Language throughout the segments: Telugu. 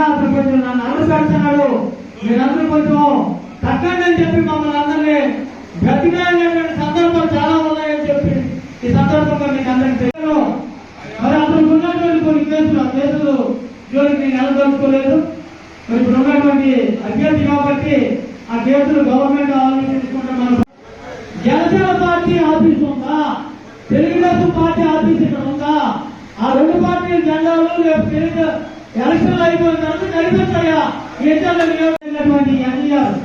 అతను కొంచెం నన్ను అనుసరిస్తున్నాడు, మీరందరూ కొంచెం తగ్గండి అని చెప్పి మమ్మల్ని అందరినీ బ్రతికాయనేటువంటి సందర్భాలు చాలా ఉన్నాయని చెప్పి ఈ సందర్భంగా మీకు అందరికీ తెలియదు. మరి అతనికి ఉన్నటువంటి కొన్ని కేసులు, ఆ కేసులు జోలికి నేను నిలదొచ్చుకోలేదు. మరి ఇప్పుడు ఉన్నటువంటి అభ్యర్థి కాబట్టి ఆ కేసులు గవర్నమెంట్ ఆలోచించుకుంటే మన జనసేన పార్టీ ఆఫీస్ ఉందా, తెలుగుదేశం పార్టీ ఆఫీస్ ఇక్కడ ఉందా, ఆ రెండు పార్టీల జెండాలు రేపు ఎలక్షన్లు అయిపోయిన తర్వాత కనిపిస్తాయా నియోజకమైనటువంటి ఎన్టీఆర్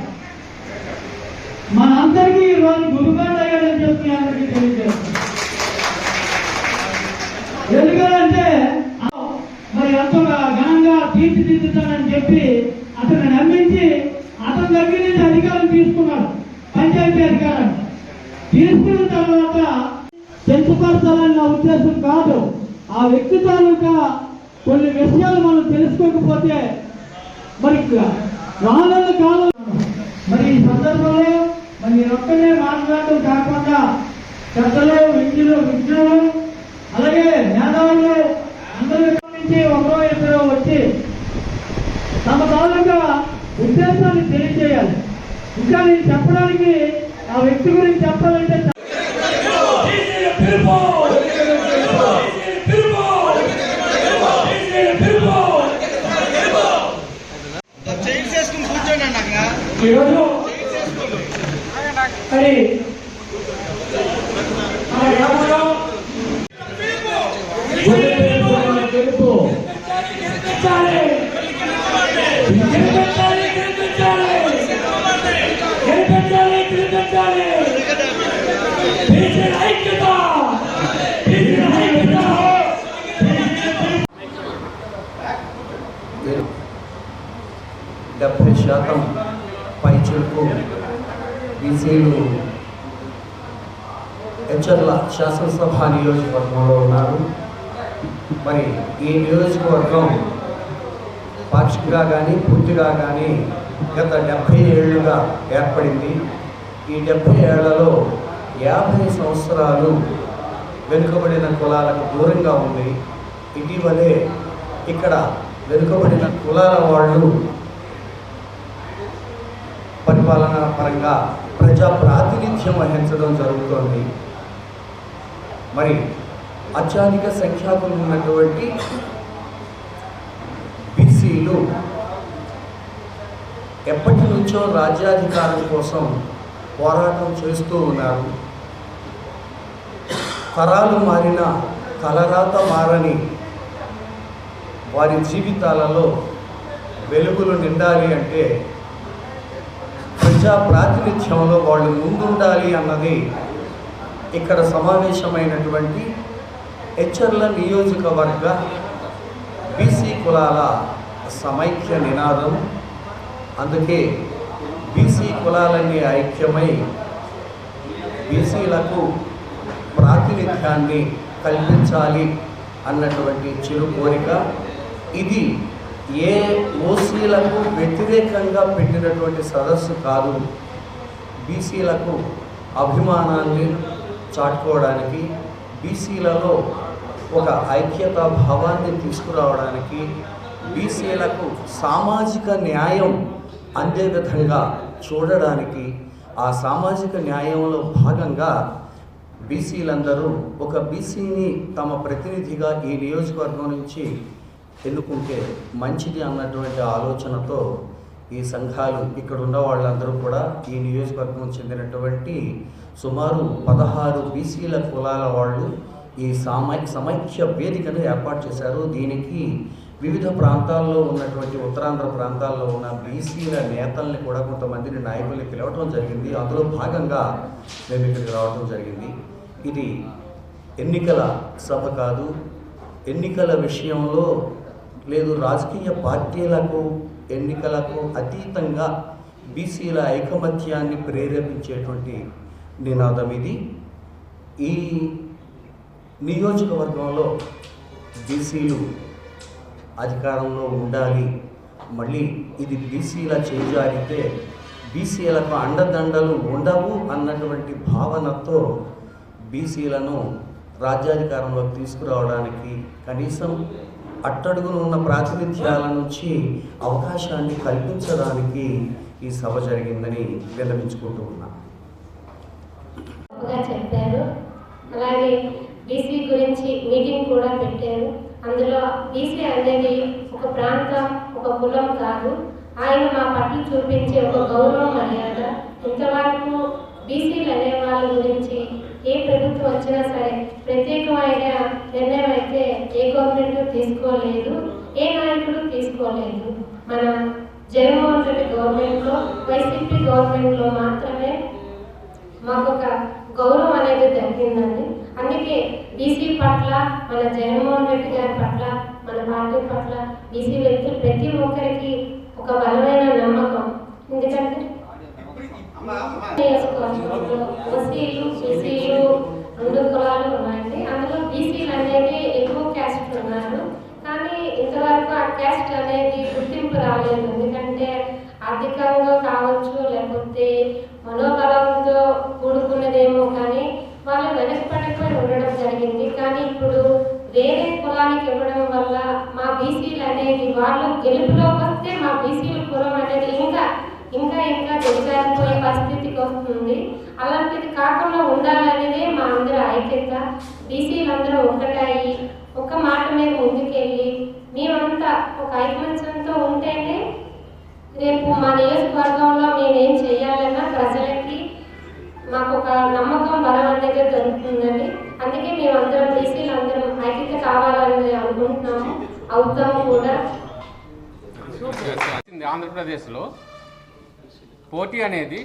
మనందరికీ ఈ రోజు గురుగారు అయ్యాడని చెప్పి అందరికీ తెలియజేస్తాం. ఎందుకంటే మరి ఎంతో ఘనంగా తీర్చిదిద్దుతానని చెప్పి అతను నమ్మించి అతని దగ్గర నుంచి అధికారం తీసుకున్నాడు. పంచాయతీ అధికారం తీసుకున్న తర్వాత పెంచుపరచాలన్న ఉద్దేశం కాదు. ఆ వ్యక్తి తాలూకా కొన్ని విషయాలు మనం తెలుసుకోకపోతే మరి రానున్న కాలం మరి ఈ సందర్భంలో మరి నేను ఒక్కనే మాట్లాడటం కాకుండా పెద్దలు, విజ్ఞులు అలాగే మేధావులు అందరూ నుంచి ఒకరో ఇద్దరు వచ్చి తమ తాలూకా ఉద్దేశాన్ని తెలియజేయాలి. ఇంకా నేను చెప్పడానికి ఆ వ్యక్తి గురించి చెప్పాలంటే ఈరోజు మరి పైచులకు బీసీలు ఎచ్చర్ల శాసనసభ నియోజకవర్గంలో ఉన్నారు. మరి ఈ నియోజకవర్గం పాక్షికంగా కానీ పూర్తిగా కానీ గత 70 ఏళ్లుగా ఏర్పడింది. ఈ 70 ఏళ్లలో 50 సంవత్సరాలు వెనుకబడిన కులాలకు దూరంగా ఉంది. ఇటీవలే ఇక్కడ వెనుకబడిన కులాల వాళ్ళు పరిపాలనా పరంగా ప్రజా ప్రాతినిధ్యం వహించడం జరుగుతోంది. మరి అత్యధిక సంఖ్యాకులు ఉన్నటువంటి బీసీలు ఎప్పటి నుంచో రాజ్యాధికారం కోసం పోరాటం చేస్తూ ఉన్నారు. తరాలు మారిన తలరాత మారని వారి జీవితాలలో వెలుగులు నిండాలి అంటే ప్రజా ప్రాతినిధ్యంలో వాళ్ళు ముందుండాలి అన్నది ఇక్కడ సమావేశమైనటువంటి ఎచ్చర్ల నియోజకవర్గ బీసీ కులాల సమైక్య నినాదం. అందుకే బీసీ కులాలన్నీ ఐక్యమై బీసీలకు ప్రాతినిధ్యాన్ని కల్పించాలి అన్నటువంటి చిరు కోరిక. ఇది ఏ ఓసీలకు వ్యతిరేకంగా పెట్టినటువంటి సదస్సు కాదు. బీసీలకు అభిమానాన్ని చాటుకోవడానికి, బీసీలలో ఒక ఐక్యతా భావాన్ని తీసుకురావడానికి, బీసీలకు సామాజిక న్యాయం అందే విధంగా చూడడానికి, ఆ సామాజిక న్యాయంలో భాగంగా బీసీలందరూ ఒక బీసీని తమ ప్రతినిధిగా ఈ నియోజకవర్గం నుంచి ఎన్నుకుంటే మంచిది అన్నటువంటి ఆలోచనతో ఈ సంఘాలు ఇక్కడ ఉన్న వాళ్ళందరూ కూడా ఈ నియోజకవర్గం చెందినటువంటి సుమారు 16 బీసీల కులాల వాళ్ళు ఈ సమైక్య వేదికను ఏర్పాటు చేశారు. దీనికి వివిధ ప్రాంతాల్లో ఉన్నటువంటి ఉత్తరాంధ్ర ప్రాంతాల్లో ఉన్న బీసీల నేతల్ని కూడా కొంతమందిని నాయకుల్ని పిలవటం జరిగింది. అందులో భాగంగా మేము ఇక్కడికి రావడం జరిగింది. ఇది ఎన్నికల సభ కాదు, ఎన్నికల విషయంలో లేదు, రాజకీయ పార్టీలకు ఎన్నికలకు అతీతంగా బీసీల ఐకమత్యాన్ని ప్రేరేపించేటువంటి నినాదం ఇది. ఈ నియోజకవర్గంలో బీసీలు అధికారంలో ఉండాలి, మళ్ళీ ఇది బీసీల చేజారితే బీసీలకు అండదండలు ఉండవు అన్నటువంటి భావనతో బీసీలను రాజ్యాధికారంలోకి తీసుకురావడానికి కనీసం అట్టడుగున ఉన్న ప్రాతినిధ్యాల నుంచి అవకాశాన్ని కల్పించడానికి ఈ సభ జరిగిందని విన్నవించుకుంటూ ఉన్నాను. చెప్పారు. అలాగే బీసీ గురించి మీటింగ్ కూడా పెట్టారు. అందులో బీసీ అనేది ఒక ప్రాంతం, ఒక కులం కాదు. ఆయన మా పట్ల చూపించే ఒక గౌరవం, మర్యాద. ఇంతవరకు బీసీలు అనే వాళ్ళ గురించి ఏ ప్రభుత్వం వచ్చినా సరే ప్రత్యేకమైన నిర్ణయం అయితే ఏ గవర్నమెంట్ తీసుకోలేదు, ఏ నాయకుడు తీసుకోలేదు. మన జగన్మోహన్ రెడ్డి గవర్నమెంట్లో, వైసీపీ గవర్నమెంట్లో మాత్రమే మాకు ఒక గౌరవం అనేది దక్కిందండి. అందుకే బీసీ పట్ల, మన జగన్మోహన్ రెడ్డి గారి పట్ల, మన పార్టీ పట్ల బీసీ వ్యక్తులు ప్రతి ఒక్కరికి ఒక బలమైన నమ్మకం. ఎందుకంటే ఓసీలు, బీసీలు 2 కులాలు ఉన్నాయండి. అందులో బీసీలు అనేది ఎక్కువ క్యాస్ట్ ఉన్నారు. కానీ ఇంతవరకు ఆ క్యాస్ట్ అనేది గుర్తింపు రాలేదు. ఎందుకంటే ఆర్థికంగా కావచ్చు, లేకపోతే మనోబలంతో కూడుకున్నదేమో, కానీ వాళ్ళు వెనకపడిపోయి ఉండడం జరిగింది. కానీ ఇప్పుడు వేరే కులానికి ఇవ్వడం వల్ల మా బీసీలు అనేది వాళ్ళు గెలుపులోకి వస్తే మా బీసీల కులం అనేది ఇంకా దిగజారిపోయే పరిస్థితికి వస్తుంది. అలాంటిది కాకుండా ఉండాలనేదే మా అందరి ఐక్యత. బీసీలందరూ ఒక్కటయ్యి ఒక మాట మీద ముందుకెళ్ళి మేమంతా ఒక ఐకమత్యంతో ఉంటేనే రేపు మా నియోజకవర్గంలో మేమేం చేయాలన్నా ప్రజలకి మాకు ఒక నమ్మకం, బలం అనేది దొరుకుతుందని. అందుకే మేమందరం బీసీలు అందరం ఐక్యత కావాలని అనుకుంటున్నాము, అవుతాము కూడా. ఆంధ్రప్రదేశ్లో పోటీ అనేది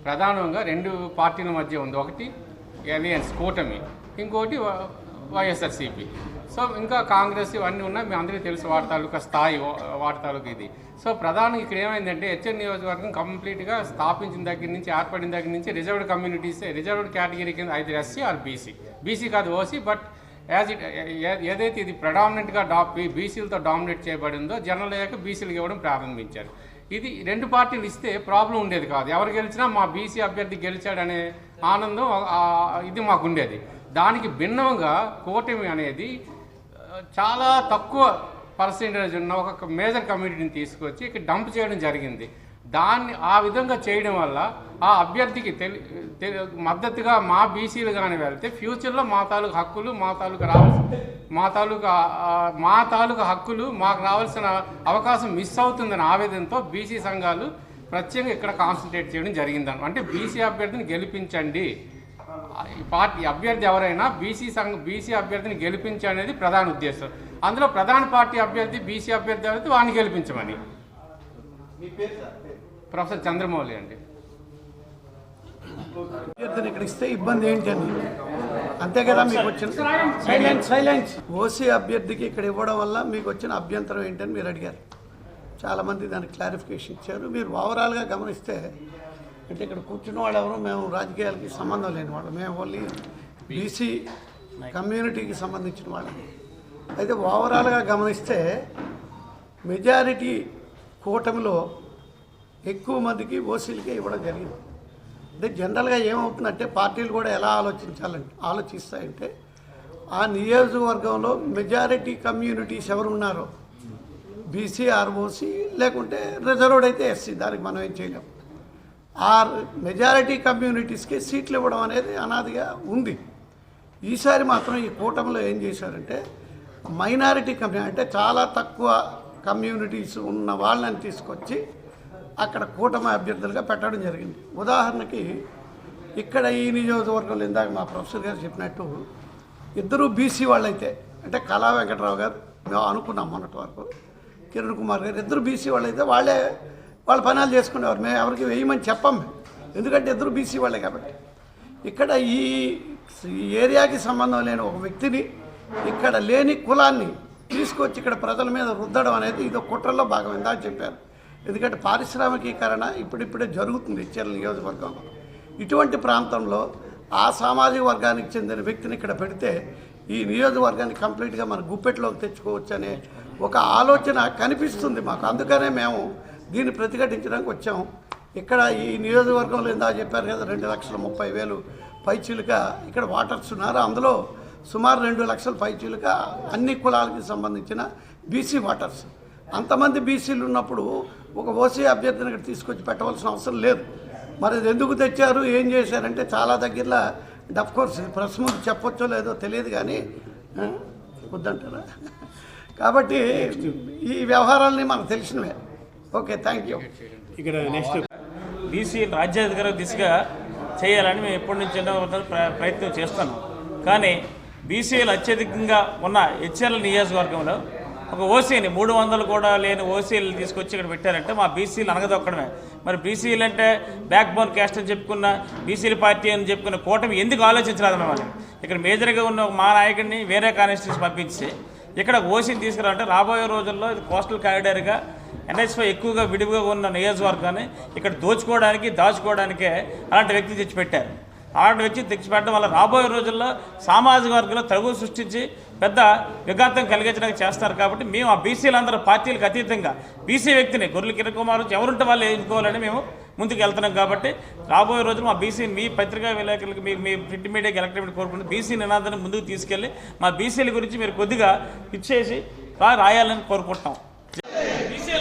ప్రధానంగా 2 పార్టీల మధ్య ఉంది. ఒకటి అలయన్స్, కూటమి, ఇంకోటి వైఎస్ఆర్సీపీ. సో ఇంకా కాంగ్రెస్ ఇవన్నీ ఉన్నాయి, మీ అందరికీ తెలుసు వాటి తాలూకా స్థాయి, వాటి తాలూకా ఇది. సో ప్రధానంగా ఇక్కడ ఏమైందంటే హెచ్ఎన్ నియోజకవర్గం కంప్లీట్గా స్థాపించిన దగ్గర నుంచి, ఏర్పడిన దగ్గర నుంచి రిజర్వ్డ్ కమ్యూనిటీస్, రిజర్వ్డ్ కేటగిరీ కింద అయితే ఎస్సీ ఆర్ బీసీ కాదు ఓసీ. బట్ ఏదైతే ఇది ప్రడామినెంట్గా బీసీలతో డామినేట్ చేయబడిందో జనరల్ అయ్యాక బీసీలకు ఇవ్వడం ప్రారంభించారు. ఇది 2 పార్టీలు ఇస్తే ప్రాబ్లం ఉండేది కాదు. ఎవరు గెలిచినా మా బీసీ అభ్యర్థి గెలిచాడనే ఆనందం ఇది మాకు ఉండేది. దానికి భిన్నంగా కూటమి అనేది చాలా తక్కువ పర్సెంటేజ్ ఉన్న ఒక మేజర్ కమ్యూనిటీని తీసుకొచ్చి ఇక్కడ డంప్ చేయడం జరిగింది. దాన్ని ఆ విధంగా చేయడం వల్ల ఆ అభ్యర్థికి మద్దతుగా మా బీసీలు కానీ వెళ్తే ఫ్యూచర్లో మా తాలూకు హక్కులు, మా తాలూకు హక్కులు మాకు రావాల్సిన అవకాశం మిస్ అవుతుందని ఆవేదనతో బీసీ సంఘాలు ప్రత్యేకంగా ఇక్కడ కాన్సన్ట్రేట్ చేయడం జరిగిందని. అంటే బీసీ అభ్యర్థిని గెలిపించండి, పార్టీ అభ్యర్థి ఎవరైనా బీసీ అభ్యర్థిని గెలిపించనేది ప్రధాన ఉద్దేశం. అందులో ప్రధాన పార్టీ అభ్యర్థి బీసీ అభ్యర్థి అయితే వాడిని గెలిపించమని. ప్రొఫెసర్ చంద్రమౌళి అండి. అభ్యర్థిని ఇక్కడ ఇస్తే ఇబ్బంది ఏంటని అంతే కదా మీకు వచ్చిన సైలెన్స్ ఓసీ అభ్యర్థికి ఇక్కడ ఇవ్వడం వల్ల మీకు వచ్చిన అభ్యంతరం ఏంటని మీరు అడిగారు. చాలామంది దానికి క్లారిఫికేషన్ ఇచ్చారు. మీరు ఓవరాల్గా గమనిస్తే అంటే ఇక్కడ కూర్చున్న వాళ్ళు ఎవరు మేము రాజకీయాలకి సంబంధం లేని వాళ్ళు, మేము ఓన్లీ బీసీ కమ్యూనిటీకి సంబంధించిన వాళ్ళని. అయితే ఓవరాల్గా గమనిస్తే మెజారిటీ కూటమిలో ఎక్కువ మందికి ఓసీలకే ఇవ్వడం జరిగింది. అంటే జనరల్గా ఏమవుతుందంటే పార్టీలు కూడా ఎలా ఆలోచిస్తాయంటే ఆ నియోజకవర్గంలో మెజారిటీ కమ్యూనిటీస్ ఎవరు ఉన్నారో బీసీ ఆర్ ఓసీ, లేకుంటే రిజర్వ్డ్ అయితే ఎస్సీ, దానికి మనం ఏం చేయలేము. ఆ మెజారిటీ కమ్యూనిటీస్కి సీట్లు ఇవ్వడం అనేది అనాదిగా ఉంది. ఈసారి మాత్రం ఈ కూటమిలో ఏం చేశారంటే మైనారిటీ కమ్యూనిటీ అంటే చాలా తక్కువ కమ్యూనిటీస్ ఉన్న వాళ్ళని తీసుకొచ్చి అక్కడ కూటమి అభ్యర్థులుగా పెట్టడం జరిగింది. ఉదాహరణకి ఇక్కడ ఈ నియోజకవర్గంలో ఇందాక మా ప్రొఫెసర్ గారు చెప్పినట్టు 2 బీసీ వాళ్ళైతే అంటే కళా వెంకటరావు గారు మేము అనుకున్నాం మొన్నటి వరకు, కిరణ్ కుమార్ గారు 2 బీసీ వాళ్ళైతే వాళ్ళ పనాలు చేసుకునేవారు. మేము ఎవరికి వేయమని చెప్పాం, ఎందుకంటే 2 బీసీ వాళ్ళే కాబట్టి. ఇక్కడ ఈ ఏరియాకి సంబంధం లేని ఒక వ్యక్తిని, ఇక్కడ లేని కులాన్ని తీసుకొచ్చి ఇక్కడ ప్రజల మీద రుద్దడం అనేది ఇది కుట్రలో భాగం ఇందాక చెప్పారు. ఎందుకంటే పారిశ్రామికీకరణ ఇప్పుడిప్పుడే జరుగుతుంది ఇచ్చేర్ల నియోజకవర్గంలో. ఇటువంటి ప్రాంతంలో ఆ సామాజిక వర్గానికి చెందిన వ్యక్తిని ఇక్కడ పెడితే ఈ నియోజకవర్గాన్ని కంప్లీట్గా మన గుప్పెట్లోకి తెచ్చుకోవచ్చు అనే ఒక ఆలోచన కనిపిస్తుంది మాకు. అందుకనే మేము దీన్ని ప్రతిఘటించడానికి వచ్చాము. ఇక్కడ ఈ నియోజకవర్గంలో ఇందాక చెప్పారు కదా 2,30,000 పైచీలుగా ఇక్కడ వాటర్స్ ఉన్నారు. అందులో సుమారు 2 లక్షల పైచీలుగా అన్ని కులాలకి సంబంధించిన బీసీ ఓటర్స్. అంతమంది బీసీలు ఉన్నప్పుడు ఒక ఓసీ అభ్యర్థిని ఇక్కడ తీసుకొచ్చి పెట్టవలసిన అవసరం లేదు. మరి అది ఎందుకు తెచ్చారు, ఏం చేశారంటే చాలా దగ్గరలో కోర్స్ ప్రెస్ ముందు చెప్పొచ్చో లేదో తెలియదు కానీ వద్దంటారా. కాబట్టి ఈ వ్యవహారాలని మనకు తెలిసినవే. Okay, thank you. ఇక్కడ నెక్స్ట్ బీసీ రాజ్యాధికార దిశగా చేయాలని మేము ఎప్పటి నుంచో ప్రయత్నం చేస్తున్నాం. కానీ బీసీలు అత్యధికంగా ఉన్న హెచ్ఎల్ నియోజకవర్గంలో ఒక ఓసీని 300 కూడా లేని ఓసీలు తీసుకొచ్చి ఇక్కడ పెట్టారంటే మా బీసీలు అనగదొక్కడమే. మరి బీసీలు అంటే బ్యాక్ బోన్ క్యాస్ట్ అని చెప్పుకున్న బీసీల పార్టీ అని చెప్పుకున్న కూటమి ఎందుకు ఆలోచించలేదు మేము? ఇక్కడ మేజర్గా ఉన్న మా నాయకుడిని వేరే కాన్స్టిట్యూన్సీ పంపించి ఇక్కడ ఓసీని తీసుకురావాలంటే రాబోయే రోజుల్లో ఇది కోస్టల్ కారిడార్గా ఎన్హెచ్పై ఎక్కువగా విడివిగా ఉన్న నియోజకవర్గాన్ని ఇక్కడ దాచుకోవడానికే అలాంటి వ్యక్తి తెచ్చిపెట్టారు. అలాంటి వ్యక్తి తెచ్చిపెట్టడం వల్ల రాబోయే రోజుల్లో సామాజిక వర్గంలో తగులు సృష్టించి పెద్ద విఘాతం కలిగించడానికి చేస్తారు. కాబట్టి మేము ఆ బీసీలందరూ పార్టీలకు అతీతంగా బీసీ వ్యక్తిని గొర్రెల కిరణ్ కుమార్ ఎవరుంటే వాళ్ళు ఎన్నుకోవాలని మేము ముందుకు వెళ్తున్నాం. కాబట్టి రాబోయే రోజులు మా బీసీ మీ పత్రికా విలేకరులకు మీ ప్రింట్ మీడియాకి ఎలక్ట్రానిక్ కోరుకుంటూ బీసీ నినాదాన్ని ముందుకు తీసుకెళ్ళి మా బీసీల గురించి మీరు కొద్దిగా ఇచ్చేసి రాయాలని కోరుకుంటున్నాం. బీసీ